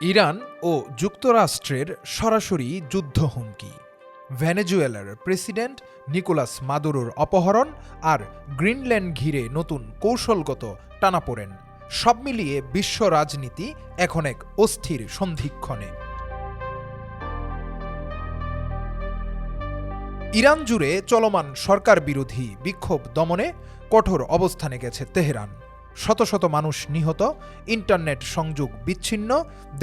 Iran ও যুক্তরাষ্ট্রের সরাসরি যুদ্ধ হুমকি। ভেনেজুয়েলার প্রেসিডেন্ট নিকোলাস মাদুরোর অপহরণ আর গ্রিনল্যান্ড ঘিরে নতুন কৌশলগত টানাপোড়েন, সব মিলিয়ে বিশ্ব রাজনীতি এখন এক অস্থির সন্ধিক্ষণে। ইরান জুড়ে চলমান সরকার বিরোধী বিক্ষোভ দমনে কঠোর অবস্থানে গেছে তেহরান। শত শত মানুষ নিহত, ইন্টারনেট সংযোগ বিচ্ছিন্ন,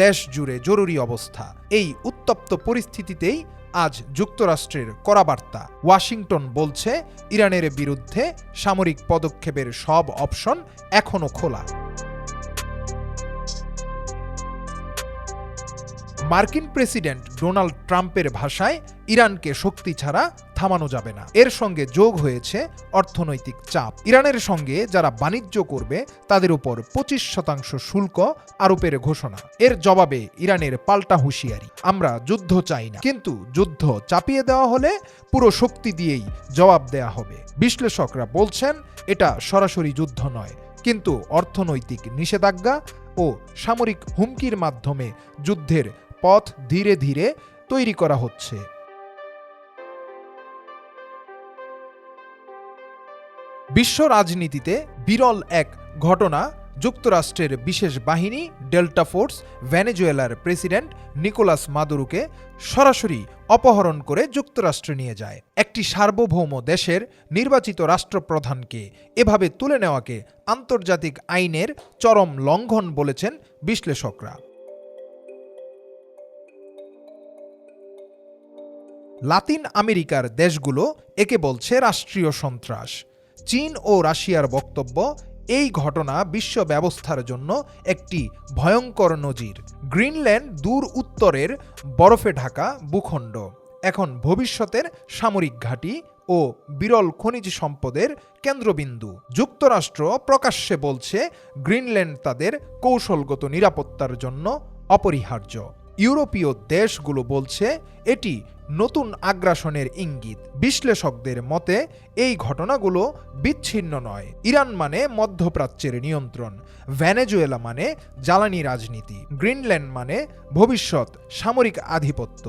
দেশ জুড়ে জরুরি অবস্থা। এই উত্তপ্ত পরিস্থিতিতেই আজ যুক্তরাষ্ট্রের কড়া বার্তা। ওয়াশিংটন বলছে, ইরানের বিরুদ্ধে সামরিক পদক্ষেপের সব অপশন এখনো খোলা। মার্কিন প্রেসিডেন্ট ডোনাল্ড ট্রাম্পের ভাষায় ইরানকে শক্তি ছাড়া থামানো যাবে না। এর সঙ্গে যোগ হয়েছে অর্থনৈতিক চাপ। ইরানের সঙ্গে যারা বাণিজ্য করবে তাদের উপর 25% শুল্ক আরোপের ঘোষণা। এর জবাবে ইরানের পাল্টা হুঁশিয়ারি, আমরা যুদ্ধ চাই না, কিন্তু যুদ্ধ চাপিয়ে দেওয়া হলে পুরো শক্তি দিয়েই জবাব দেয়া হবে। বিশ্লেষকরা বলছেন, এটা সরাসরি যুদ্ধ নয়, কিন্তু অর্থনৈতিক নিষেধাজ্ঞা ও সামরিক হুমকির মাধ্যমে যুদ্ধের পথ ধীরে ধীরে তৈরি করা হচ্ছে। বিশ্ব রাজনীতিতে বিরল এক ঘটনা, যুক্তরাষ্ট্রের বিশেষ বাহিনী ডেল্টা ফোর্স ভেনেজুয়েলার প্রেসিডেন্ট নিকোলাস মাদুরোকে সরাসরি অপহরণ করে যুক্তরাষ্ট্রে নিয়ে যায়। একটি সার্বভৌম দেশের নির্বাচিত রাষ্ট্রপ্রধানকে এভাবে তুলে নেওয়াকে আন্তর্জাতিক আইনের চরম লঙ্ঘন বলেছেন বিশ্লেষকরা। লাতিন আমেরিকার দেশগুলো একে বলছে রাষ্ট্রীয় সন্ত্রাস। চীন ও রাশিয়ার বক্তব্য, এই ঘটনা বিশ্ব ব্যবস্থার জন্য একটি ভয়ঙ্কর নজির। গ্রিনল্যান্ড দূর উত্তরের বরফে ঢাকা ভূখণ্ড, এখন ভবিষ্যতের সামরিক ঘাঁটি ও বিরল খনিজ সম্পদের কেন্দ্রবিন্দু। যুক্তরাষ্ট্র প্রকাশ্যে বলছে, গ্রিনল্যান্ড তাদের কৌশলগত নিরাপত্তার জন্য অপরিহার্য। ইউরোপীয় দেশগুলো বলছে, এটি নতুন আগ্রাসনের ইঙ্গিত। বিশ্লেষকদের মতে, এই ঘটনাগুলো বিচ্ছিন্ন নয়। ইরান মানে মধ্যপ্রাচ্যের নিয়ন্ত্রণ, ভেনেজুয়েলা মানে জ্বালানি রাজনীতি, গ্রিনল্যান্ড মানে ভবিষ্যৎ সামরিক আধিপত্য।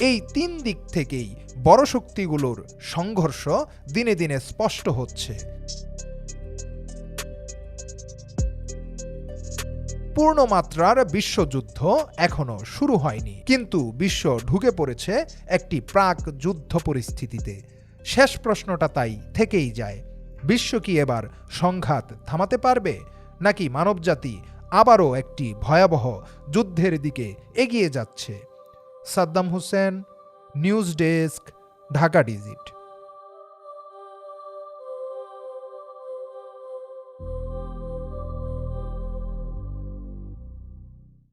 এই তিন দিক থেকেই বড় শক্তিগুলোর সংঘর্ষ দিনে দিনে স্পষ্ট হচ্ছে। পূর্ণমাত্রার বিশ্বযুদ্ধ এখনো শুরু হয়নি, কিন্তু বিশ্ব ঢুকে পড়েছে একটি প্রাক যুদ্ধ পরিস্থিতিতে। শেষ প্রশ্নটা তাই থেকেই যায়, বিশ্ব কি এবার সংঘাত থামাতে পারবে, নাকি মানবজাতি আবারও একটি ভয়াবহ যুদ্ধের দিকে এগিয়ে যাচ্ছে? Saddam Hossain, news desk, Dhaka digit.